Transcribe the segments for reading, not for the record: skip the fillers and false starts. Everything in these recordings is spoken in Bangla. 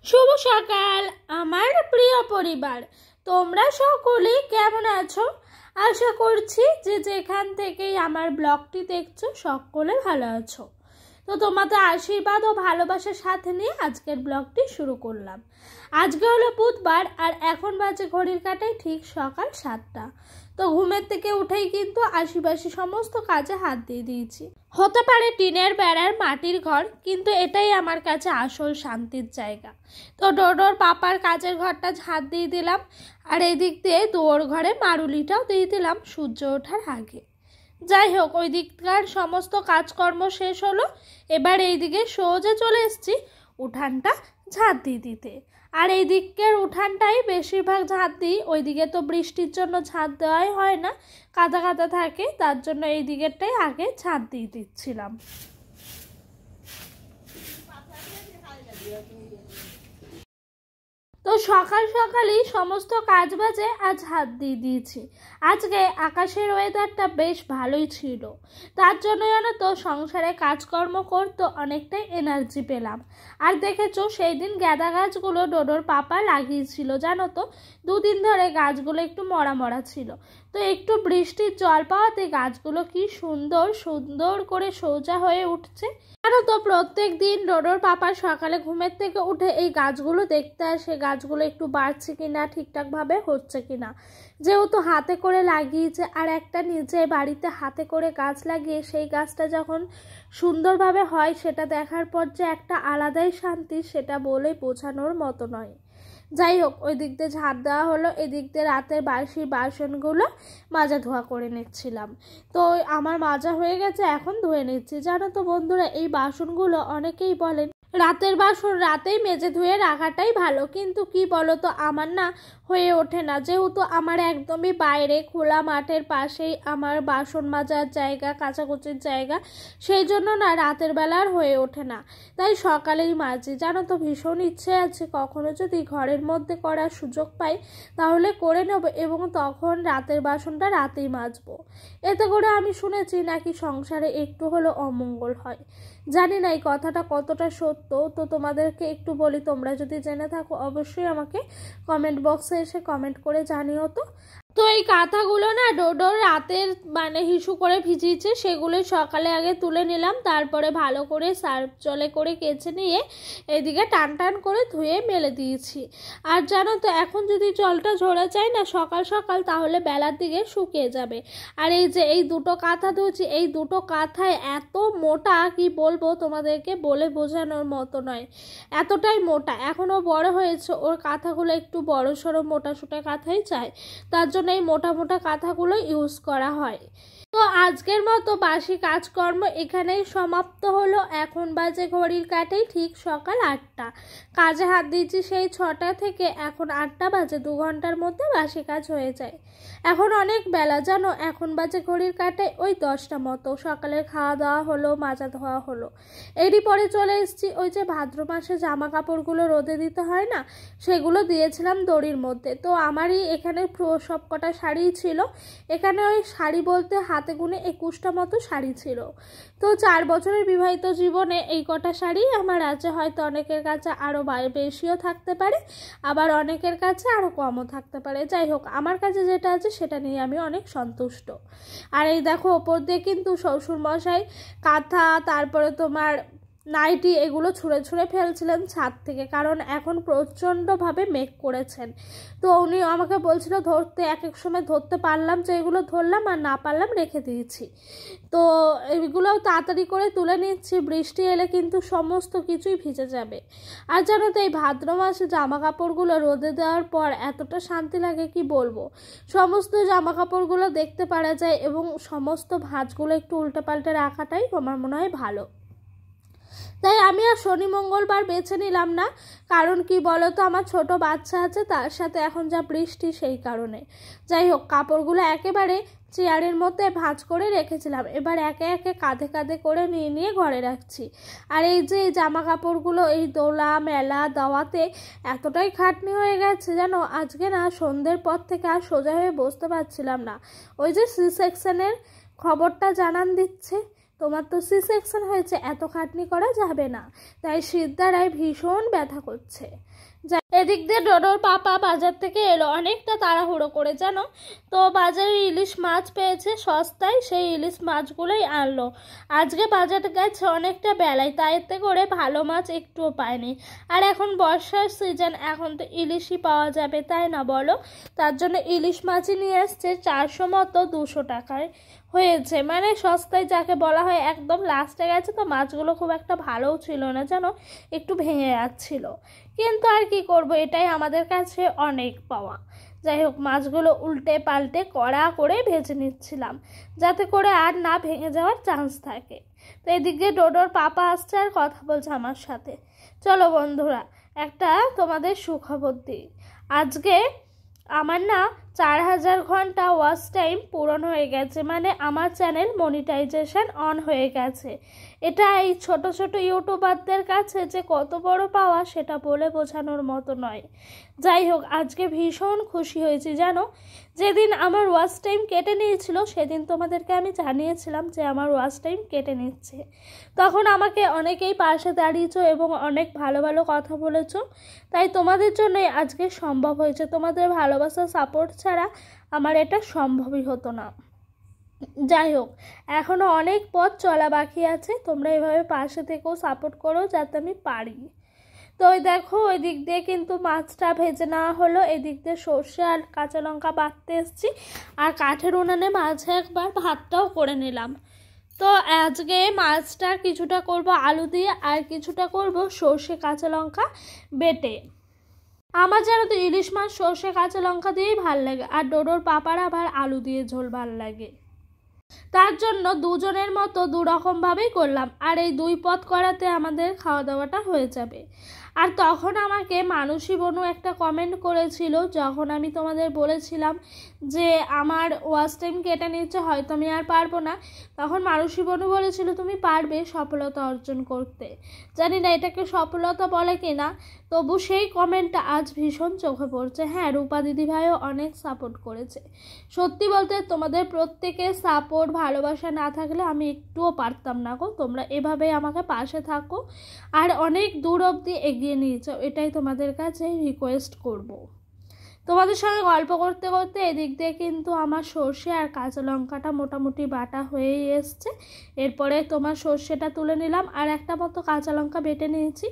শুভ সকাল আমার প্রিয় পরিবার, তোমরা সকলে কেমন আছো? আশা করছি যে যেখান থেকেই আমার ব্লগটি দেখছো সকলে ভালো আছো। তো তোমাদের আশীর্বাদ ও ভালোবাসার সাথে নিয়ে আজকের ব্লগটি শুরু করলাম। আজকে হলো বুধবার আর এখন বাজে ঘড়ির কাঁটায় ঠিক সকাল 7টা। তো ঘুমের থেকে উঠেই কিন্তু আশেপাশে সমস্ত কাজে হাত দিয়ে দিয়েছি। হতে পারে টিনের বেড়ার মাটির ঘর, কিন্তু এটাই আমার কাছে আসল শান্তির জায়গা। তো ডোডোর পাপার কাজের ঘরটা ঝাঁট দিয়ে দিলাম, আর এই দিক দিয়ে দুয়োর ঘরে মারুলিটাও দিয়ে দিলাম সূর্য ওঠার আগে। যাই হোক, ওই দিককার সমস্ত কাজকর্ম শেষ হলো। এবার এইদিকে সোজা চলে এসেছি উঠানটা ঝাঁট দিয়ে দিতে। আর এই দিকের উঠানটাই বেশিরভাগ ঝাঁট দিই, ওইদিকে তো বৃষ্টির জন্য ঝাঁট দেওয়াই হয় না, কাদা কাদা থাকে, তার জন্য এই দিকেরটাই আগে ঝাঁট দিয়ে দিচ্ছিলাম। তো সকাল সকালই সমস্ত কাজ বাজে আজ হাত দিয়ে দিয়েছি। আজকে আকাশের ওয়েদারটা বেশ ভালোই ছিল, তার জন্য জানো তো সংসারে কাজকর্ম করতে অনেকটাই এনার্জি পেলাম। আর দেখেছো সেই দিন গাঁদা গাছগুলো ডোডোর পাপা লাগিয়েছিল, জানো তো 2 দিন ধরে গাছগুলো একটু মরা মরা ছিল। তো একটু বৃষ্টির জল পাওয়াতে গাছগুলো কি সুন্দর সুন্দর করে সোজা হয়ে উঠছে। জানো তো প্রত্যেক দিন ডোডোর পাপা সকালে ঘুমের থেকে উঠে এই গাছগুলো দেখতে আসে, গাছগুলো একটু বাড়ছে কিনা, ঠিকঠাকভাবে হচ্ছে কিনা। যেহেতু হাতে করে লাগিয়েছে, আর একটা নিজে বাড়িতে হাতে করে গাছ লাগিয়ে সেই গাছটা যখন সুন্দরভাবে হয় সেটা দেখার পর যে একটা আলাদাই শান্তি, সেটা বলে বোঝানোর মতো নয়। যাই হোক, ওই দিক দিয়ে ঝাঁট দেওয়া হলো, এদিক দিয়ে রাতের বাসি বাসনগুলো মাজা ধোয়া করে নিচ্ছিলাম। তো আমার মাজা হয়ে গেছে, এখন ধুয়ে নিচ্ছি। জানো তো বন্ধুরা, এই বাসনগুলো অনেকেই বলেন রাতের বাসন রাতেই মেজে ধুয়ে রাখাটাই ভালো, কিন্তু কি বলো তো, আমার না হয়ে ওঠে না। যেহেতু আমার একদমই বাইরে খোলা মাঠের পাশেই আমার বাসন মাজার জায়গা, কাচাকুচির জায়গা, সেই জন্য না রাতের বেলা আর হয়ে ওঠে না, তাই সকালেই মাজি। জানো তো ভীষণ ইচ্ছে আছে কখনো যদি ঘরের মধ্যে করার সুযোগ পাই তাহলে করে নেব, এবং তখন রাতের বাসনটা রাতেই মাজবো। এতে করে আমি শুনেছি নাকি সংসারে একটু হলো অমঙ্গল হয়। জানি না এই কথাটা কতটা সত্য, তো তোমাদেরকে একটু বলি, তোমরা যদি জেনে থাকো অবশ্যই আমাকে কমেন্ট বক্সে এসে কমেন্ট করে জানিও তো। তো এই কাঁথাগুলো না ডোডোর রাতের হিসু করে ভিজিয়েছে, সেগুলো সকালে আগে তুলে নিলাম, তারপরে ভালো করে সার্ফ জলে করে কেচে নিয়ে এদিকে টান টান করে ধুয়ে মেলে দিয়েছি। আর জানো তো এখন যদি জলটা ঝরে যায় না সকাল সকাল, তাহলে বেলার দিকে শুকিয়ে যাবে। আর এই যে এই দুটো কাঁথা ধুয়েছি, এই দুটো কাঁথায় এত মোটা, কি বলবো তোমাদেরকে, বলে বোঝানোর মতো নয়, এতটাই মোটা। এখনও বড় হয়েছে, ওর কাঁথাগুলো একটু বড় সড়ো মোটা সোটা কাঁথাই চায়, তার জন্য এই মোটা মোটা কাঁথাগুলো ইউজ করা হয়। তো আজকের মতো বাসি কাজকর্ম এখানেই সমাপ্ত হলো। এখন বাজে ঘড়ির কাঁটায় ঠিক সকাল 8টা। কাজে হাত দিয়েছি সেই 6টা থেকে, এখন 8টা বাজে, 2 ঘন্টার মধ্যে বাসি কাজ হয়ে যায়। এখন অনেক বেলা, জানো, এখন বাজে ঘড়ির কাঁটায় ওই 10টা মতো। সকালের খাওয়া দাওয়া হলো, মাজা ধোয়া হলো, এরই পরে চলে এসেছি ওই যে ভাদ্র মাসে জামা কাপড়গুলো রোদে দিতে হয় না, সেগুলো দিয়েছিলাম দড়ির মধ্যে। তো আমারই এখানে সব কটা শাড়ি ছিল, এখানে ওই শাড়ি বলতে হাতে গুনে 21টা মতো শাড়ি ছিল। তো 4 বছরের বিবাহিত জীবনে এই কটা শাড়ি আমার আছে, হয়তো অনেকের কাছে আরও বেশিও থাকতে পারে, আবার অনেকের কাছে আরও কমও থাকতে পারে। যাই হোক, আমার কাছে যেটা আছে সেটা নিয়ে আমি অনেক সন্তুষ্ট। আর এই দেখো ওপর দিয়ে কিন্তু শ্বশুরমশাই কাঁথা, তারপরে তোমার নাইটি, এগুলো ছুঁড়ে ছুঁড়ে ফেলছিলেন ছাদ থেকে, কারণ এখন প্রচণ্ডভাবে মেঘ করেছেন। তো উনি আমাকে বলছিল ধরতে, এক এক সময় ধরতে পারলাম যে এগুলো ধরলাম, আর না পারলাম রেখে দিয়েছি। তো এগুলোও তাড়াতাড়ি করে তুলে নিচ্ছি, বৃষ্টি এলে কিন্তু সমস্ত কিছুই ভিজে যাবে। আর জানো তো এই ভাদ্র মাসে জামা কাপড়গুলো রোদে দেওয়ার পর এতটা শান্তি লাগে কি বলবো, সমস্ত জামা কাপড়গুলো দেখতে পারা যায়, এবং সমস্ত ভাঁজগুলো একটু উল্টে পাল্টে রাখাটাই আমার মনে হয় ভালো। তাই আমি আর শনি মঙ্গলবার বেছে নিলাম না, কারণ কি বলতো, আমার ছোট বাচ্চা আছে, তার সাথে এখন যা বৃষ্টি, সেই কারণে। যাই হোক, কাপড়গুলো একেবারে চেয়ারের মধ্যে ভাঁজ করে রেখেছিলাম, এবার একে একে কাঁধে কাঁধে করে নিয়ে নিয়ে ঘরে রাখছি। আর এই যে জামা কাপড়গুলো এই দোলা মেলা দেওয়াতে এতটাই খাটনি হয়ে গেছে, জানো, আজকে না সন্ধ্যের পর থেকে আর সোজা হয়ে বসতে পারছিলাম না। ওই যে সি সেকশনের খবরটা জানান দিচ্ছে, তোমার তো সি সেকশন হয়েছে, এত খাটনি করা যাবে না, তাই শীত দ্বারায় ভীষণ ব্যথা করছে। এদিক দিয়ে ডোডোর পাপা বাজার থেকে এলো অনেকটা তাড়াহুড়ো করে, জানো তো বাজারে ইলিশ মাছ পেয়েছে সস্তায়, সেই ইলিশ মাছগুলোই আনলো। আজকে বাজারে গেছে অনেকটা বেলায়, তাইতে করে ভালো মাছ একটুও পায়নি। আর এখন বর্ষার সিজন, এখন তো ইলিশই পাওয়া যাবে, তাই না বলো? তার জন্য ইলিশ মাছই নিয়ে এসছে 400 মতো, 200 টাকায় হয়েছে, মানে সস্তায় যাকে বলা হয়। একদম লাস্টে গেছে তো মাছগুলো খুব একটা ভালোও ছিল না, জানো একটু ভেঙে যাচ্ছিল, কিন্তু আর কি করব, এটাই আমাদের কাছে অনেক পাওয়া। যাই হোক, মাছগুলো উল্টে পাল্টে কড়া করে ভেজে নিচ্ছিলাম, যাতে করে আর না ভেঙে যাওয়ার চান্স থাকে। তো এদিকে ডোডোর পাপা আসছে আর কথা বলছে আমার সাথে। চলো বন্ধুরা, একটা তোমাদের সুখবর দিই। আজকে আমার না 4000 ঘন্টা ওয়াচ টাইম পূরণ হয়ে গেছে, মানে আমার চ্যানেল মনিটাইজেশন অন হয়ে গেছে। এটা এই ছোট ছোট ইউটিউবারদের কাছে যে কত বড় পাওয়া সেটা বলে বোঝানোর মতো নয়। যাই হোক, আজকে ভীষণ খুশি হয়েছি, জানো যেদিন আমার ওয়াচ টাইম কেটে নিয়েছিল সেদিন তোমাদেরকে আমি জানিয়েছিলাম যে আমার ওয়াচ টাইম কেটে নিচ্ছে। তখন আমাকে অনেকেই পাশে দাঁড়িয়েছো এবং অনেক ভালো ভালো কথা বলেছো, তাই তোমাদের জন্যই আজকে সম্ভব হয়েছে। তোমাদের ভালোবাসা সাপোর্ট ছাড়া আমার এটা সম্ভবই হতো না। যাই হোক, এখনও অনেক পথ চলা বাকি আছে, তোমরা এভাবে পাশে থেকেও সাপোর্ট করো যাতে আমি পারি। তো ওই দেখো, ওই দিক দিয়ে কিন্তু মাছটা ভেজে নেওয়া হলো, এদিক দিয়ে সর্ষে আর কাঁচা লঙ্কা বাটতে এসেছি, আর কাঠের উনানে মাঝে একবার ভাতটাও করে নিলাম। তো আজকে মাছটা কিছুটা করব আলু দিয়ে আর কিছুটা করব সর্ষে কাঁচা লঙ্কা বেটে। আমার জানো তো ইলিশ মাছ সর্ষে কাঁচা লঙ্কা দিয়েই ভাল লাগে, আর ডোডোর পাপার আবার আলু দিয়ে ঝোল ভাল লাগে। তার জন্য দুজনের মতো দুরকমভাবেই করলাম, আর এই 2 পদ করাতে আমাদের খাওয়া দাওয়াটা হয়ে যাবে। আর তখন আমাকে মানসী বনু একটা কমেন্ট করেছিল, যখন আমি তোমাদের বলেছিলাম যে আমার ওয়াচ টাইম কেটে নিচ্ছে, হয়তো আমি আর পারবো না, তখন মানসী বনু বলেছিল তুমি পারবে সফলতা অর্জন করতে। জানি না এটাকে সফলতা বলে কিনা, তবু সেই কমেন্টটা আজ ভীষণ চোখে পড়ছে। হ্যাঁ, রূপা দিদিভাইও অনেক সাপোর্ট করেছে। সত্যি বলতে তোমাদের প্রত্যেকের সাপোর্ট ভালোবাসা না থাকলে আমি একটুও পারতাম না গো। তোমরা এভাবেই আমাকে পাশে থাকো আর অনেক দূর অবধি এগিয়ে নিয়ে যাও, এটাই তোমাদের কাছে রিকোয়েস্ট করব। তোমাদের সঙ্গে গল্প করতে করতে এদিক দিয়ে কিন্তু আমার সর্ষে আর কাঁচা লঙ্কাটা মোটামুটি বাটা হয়েই এসছে। এরপরে তোমার সর্ষেটা তুলে নিলাম আর একটা মতো কাঁচা লঙ্কা বেটে নিয়েছি।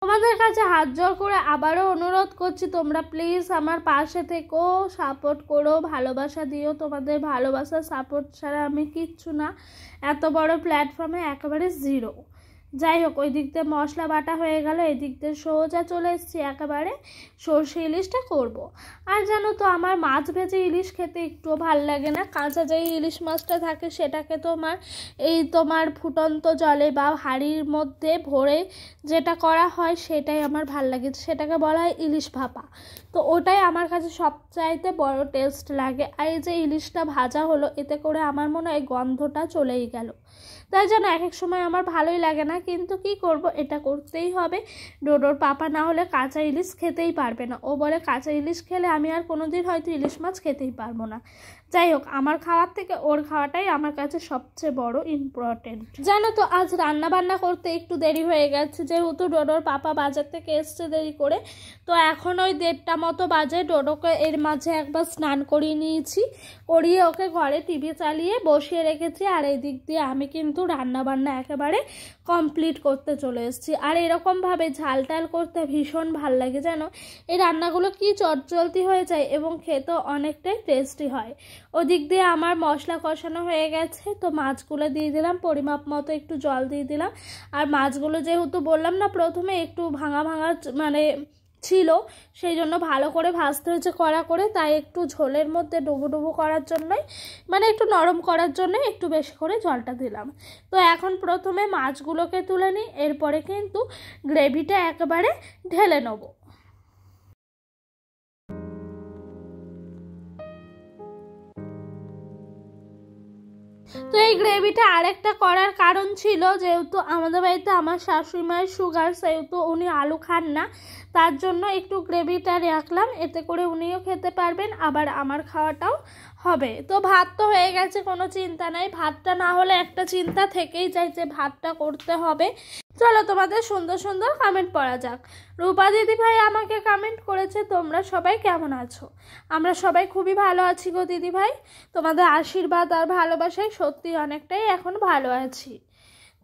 তোমাদের কাছে হাত জোর করে আবারও অনুরোধ করছি, তোমরা প্লিজ আমার পাশে থেকেও সাপোর্ট করো, ভালোবাসা দিও। তোমাদের ভালোবাসা সাপোর্ট ছাড়া আমি কিচ্ছু না, এত বড় প্ল্যাটফর্মে একেবারে জিরো। যাই হোক, ওই দিক দিয়ে মশলা বাটা হয়ে গেল, এই দিক দিয়ে সোজা চলে এসেছি একেবারে সর্ষে ইলিশটা করব। আর জানো তো আমার মাছ ভেজে ইলিশ খেতে একটুও ভাল লাগে না, কাঁচা যেই ইলিশ মাছটা থাকে সেটাকে তোমার ফুটন্ত জলে বা হাঁড়ির মধ্যে ভরে যেটা করা হয় সেটাই আমার ভাল লাগে, সেটাকে বলা হয় ইলিশ ভাপা। তো ওটাই আমার কাছে সবচাইতে বড় টেস্ট লাগে। আর এই যে ইলিশটা ভাজা হলো, এতে করে আমার মনে হয় গন্ধটা চলেই গেল, তাই জন্য এক এক সময় আমার ভালোই লাগে না, কিন্তু কি করব, এটা করতেই হবে। ডোডোর পাপা না হলে কাঁচা ইলিশ খেতেই পারবে না, ও বলে কাঁচা ইলিশ খেলে আমি আর কোনোদিন হয়তো ইলিশ মাছ খেতেই পারবো না। যাই হোক, আমার খাওয়ার থেকে ওর খাওয়াটাই আমার কাছে সবচেয়ে বড় ইম্পর্টেন্ট। জানো তো আজ রান্না বান্না করতে একটু দেরি হয়ে গেছে, যেহেতু ডোডোর পাপা বাজার থেকে এসছে দেরি করে। তো এখন ওই 1:30টা মতো বাজে। ডোডোকে এর মাঝে একবার স্নান করিয়ে নিয়েছি, করিয়ে ওকে ঘরে টিভি চালিয়ে বসিয়ে রেখেছি, আর এই দিক দিয়ে আমি কিন্তু রান্না বান্না একেবারে কমপ্লিট করতে চলে এসেছি। আর এরকমভাবে ঝাল টাল করতে ভীষণ ভাল লাগে, জানো এই রান্নাগুলো কি চটজলদি হয়ে যায় এবং খেতেও অনেকটাই টেস্টি হয়। ওদিক দিয়ে আমার মশলা কষানো হয়ে গেছে, তো মাছগুলো দিয়ে দিলাম, পরিমাপ মতো একটু জল দিয়ে দিলাম। আর মাছগুলো যেহেতু বললাম না প্রথমে একটু ভাঙা ভাঙা মানে ছিল, সেই জন্য ভালো করে ভাজতে হয়েছে কড়া করে, তাই একটু ঝোলের মধ্যে ডুবো ডুবো করার জন্যই, মানে একটু নরম করার জন্য একটু বেশি করে জলটা দিলাম। তো এখন প্রথমে মাছগুলোকে তুলে নিই, এরপরে কিন্তু গ্রেভিটা একেবারে ঢেলে নেবো। তো তো এই গ্রেভিটা আরেকটা করার কারণ ছিল, যেহেতু আমাদের বাড়িতে আমার শাশুড়ি মায়ের সুগার, সেহেতু উনি আলু খান না, তার জন্য একটু গ্রেভিটা রাখলাম, এতে করে উনিও খেতে পারবেন আবার আমার খাওয়াটাও হবে। তো ভাত তো হয়ে গেছে, কোনো চিন্তা নাই। ভাতটা না হলে একটা চিন্তা থেকেই যায় যে ভাতটা করতে হবে। চলো তোমাদের সুন্দর সুন্দর কমেন্ট পড়া যাক। রূপা দিদি ভাই আমাকে কমেন্ট করেছে, তোমরা সবাই কেমন আছো? আমরা সবাই খুবই ভালো আছি গো দিদি ভাই, তোমাদের আশীর্বাদ আর ভালোবাসায় সত্যি অনেকটাই এখন ভালো আছি।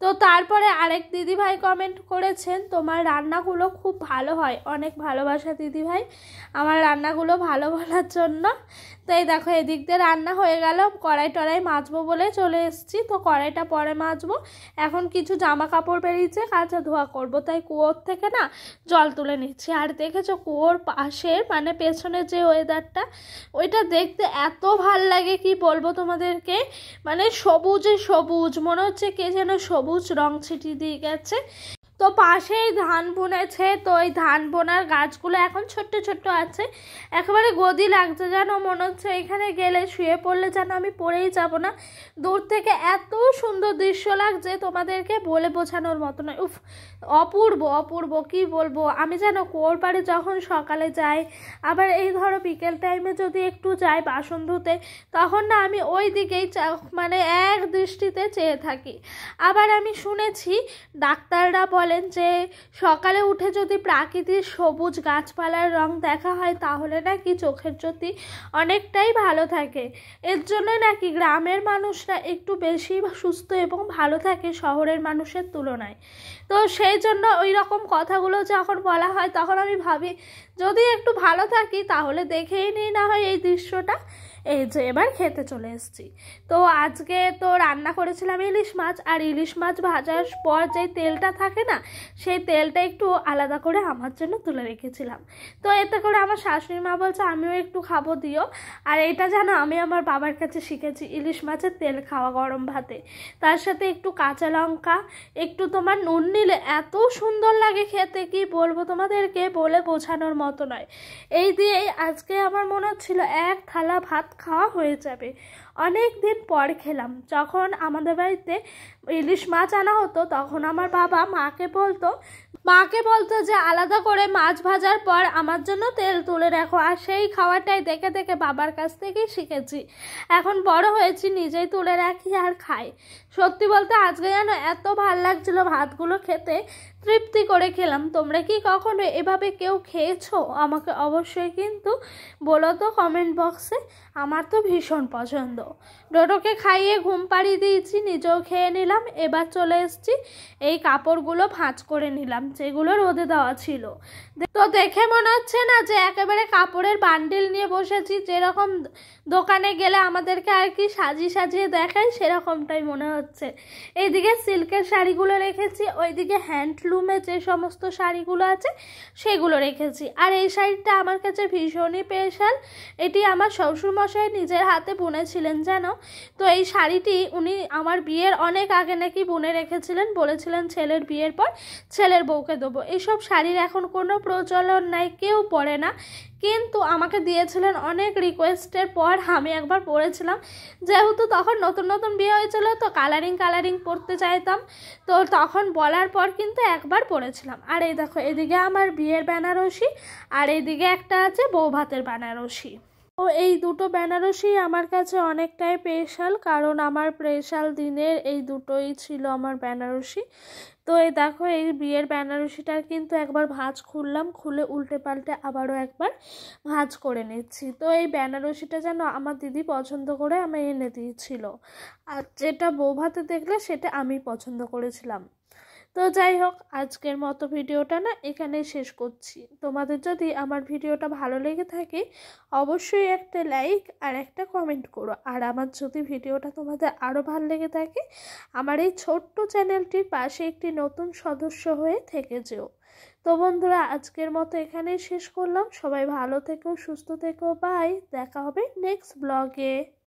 তো তারপরে আরেক দিদি ভাই কমেন্ট করেছেন, তোমার রান্নাগুলো খুব ভালো হয়, অনেক ভালোবাসা দিদি ভাই আমার রান্নাগুলো ভালো বলার জন্য। তো এই দেখো এদিক দিয়ে রান্না হয়ে গেল, কড়াই টড়াই মাজবো বলে চলে এসেছি। তো কড়াইটা পরে মাজবো, এখন কিছু জামা কাপড় বেরিয়েছে কাচা ধোয়া করব, তাই কুয়োর থেকে না জল তুলে নিচ্ছি। আর দেখেছো কুয়োর পাশের মানে পেছনের যে ওয়েদারটা, ওইটা দেখতে এত ভাল লাগে কি বলবো তোমাদেরকে, মানে সবুজে সবুজ, মনে হচ্ছে কে যেন সবুজ রং ছিটিয়ে দিয়ে গেছে। তো পাশেই ধান বুনেছে, তো এই ধান বোনার গাছগুলো এখন ছোট্ট ছোট্ট আছে, একেবারে গদি লাগছে, যেন মনে হচ্ছে এখানে গেলে শুয়ে পড়লে যেন আমি পড়েই যাব না। দূর থেকে এত সুন্দর দৃশ্য লাগছে, তোমাদেরকে বলে বোঝানোর মতো নয়। উফ, অপূর্ব অপূর্ব, কি বলবো। আমি যেন কুয়োর পাড়ে যখন সকালে যাই, আবার এই ধরো বিকেল টাইমে যদি একটু যাই বাসন ধুতে, তখন না আমি ওই দিকেই মানে এক দৃষ্টিতে চেয়ে থাকি। আবার আমি শুনেছি ডাক্তাররা বলেন যে সকালে উঠে যদি প্রাকৃতিক সবুজ গাছপালার রং দেখা হয়, তাহলে নাকি চোখের জ্যোতি অনেকটাই ভালো থাকে। এর জন্য নাকি গ্রামের মানুষরা একটু বেশি সুস্থ এবং ভালো থাকে শহরের মানুষের তুলনায়। তো সেই জন্য ওই রকম কথাগুলো যখন বলা হয়, তখন আমি ভাবি যদি একটু ভালো থাকি তাহলে দেখেই নিই না হয় এই দৃশ্যটা। এই যে এবার খেতে চলে এসেছি। তো আজকে তো রান্না করেছিলাম ইলিশ মাছ, আর ইলিশ মাছ ভাজার পর যে তেলটা থাকে না, সেই তেলটা একটু আলাদা করে আমার জন্য তুলে রেখেছিলাম। তো এতে করে আমার শাশুড়ি মা বলছে আমিও একটু খাবো দিও। আর এটা জানো আমি আমার বাবার কাছে শিখেছি, ইলিশ মাছের তেল খাওয়া গরম ভাতে, তার সাথে একটু কাঁচা লঙ্কা, একটু তোমার নুন নিলে এত সুন্দর লাগে খেতে, কি বলবো তোমাদেরকে, বলে বোঝানোর মতো নয়। এই দিয়েই আজকে আমার মনে হচ্ছিল এক থালা ভাত খাওয়া হয়ে যাবে। অনেক দিন পর খেলাম। যখন আমাদের বাড়িতে ইলিশ মাছ আনা হতো, তখন আমার বাবা মাকে বলতো যে আলাদা করে মাছ ভাজার পর আমার জন্য তেল তুলে রাখো। আর সেই খাওয়াটাই দেখে দেখে বাবার কাছ থেকেই শিখেছি। এখন বড় হয়েছি, নিজেই তুলে রাখি আর খাই। সত্যি বলতে আজকে যেন এত ভাল লাগছিল ভাতগুলো খেতে, তৃপ্তি করে খেলাম। তোমরা কি কখনো এভাবে কেউ খেয়েছো? আমাকে অবশ্যই কিন্তু বলো তো কমেন্ট বক্সে। আমার তো ভীষণ পছন্দ। ডোডোকে খাইয়ে ঘুম পাড়িয়ে দিয়েছি, নিজেও খেয়ে নিলাম। এবার চলে এসেছি এই কাপড়গুলো ভাঁজ করে নিলাম, যেগুলো রোদে দেওয়া ছিল। তো দেখে মনে হচ্ছে না যে একেবারে কাপড়ের বান্ডিল নিয়ে বসেছি, যেরকম দোকানে গেলে আমাদেরকে আর কি সাজিয়ে সাজিয়ে দেখায়, সেরকমটাই মনে হচ্ছে। এইদিকে সিল্কের শাড়িগুলো রেখেছি, ওইদিকে হ্যান্ডলুমে যে সমস্ত শাড়িগুলো আছে সেগুলো রেখেছি। আর এই শাড়িটা আমার কাছে ভীষণই স্পেশাল, এটি আমার শ্বশুরমশাই নিজের হাতে বুনেছিলেন জানো। তো এই শাড়িটি উনি আমার বিয়ের অনেক আগে নাকি বুনে রেখেছিলেন, বলেছিলেন ছেলের বিয়ের পর ছেলের বউকে দেবো। এইসব শাড়ির এখন কোনো প্রচলন নাই, কেউ পরে না, কিন্তু আমাকে দিয়েছিলেন অনেক রিকোয়েস্টের পর আমি একবার পরেছিলাম। যেহেতু তখন নতুন নতুন বিয়ে হয়েছিল, তো কালারিং পরতে চাইতাম, তো তখন বলার পর কিন্তু একবার পরেছিলাম। আর এই দেখো এদিকে আমার বিয়ের বেনারসি, আর এইদিকে একটা আছে বউ ভাতের বেনারসি। তো এই দুটো বেনারসি আমার কাছে অনেকটাই স্পেশাল, কারণ আমার স্পেশাল দিনের এই দুটোই ছিল আমার বেনারসি। তো এই দেখো এই বিয়ের বেনারসিটার কিন্তু একবার ভাঁজ খুললাম, খুলে উল্টে পাল্টে আবারও একবার ভাঁজ করে নিচ্ছি। তো এই বেনারসিটা যেন আমার দিদি পছন্দ করে আমায় এনে দিয়েছিল, আর যেটা বউ ভাতে দেখলে সেটা আমি পছন্দ করেছিলাম। তো যাই হোক, আজকের মতো ভিডিওটা না এখানেই শেষ করছি। তোমাদের যদি আমার ভিডিওটা ভালো লেগে থাকে অবশ্যই একটা লাইক আর একটা কমেন্ট করো। আর আমার যদি ভিডিওটা তোমাদের আরও ভালো লেগে থাকে, আমার এই ছোট্ট চ্যানেলটির পাশে একটি নতুন সদস্য হয়ে থেকে যেও। তো বন্ধুরা, আজকের মতো এখানেই শেষ করলাম। সবাই ভালো থেকো, সুস্থ থেকো, বাই। দেখা হবে নেক্সট ব্লগে।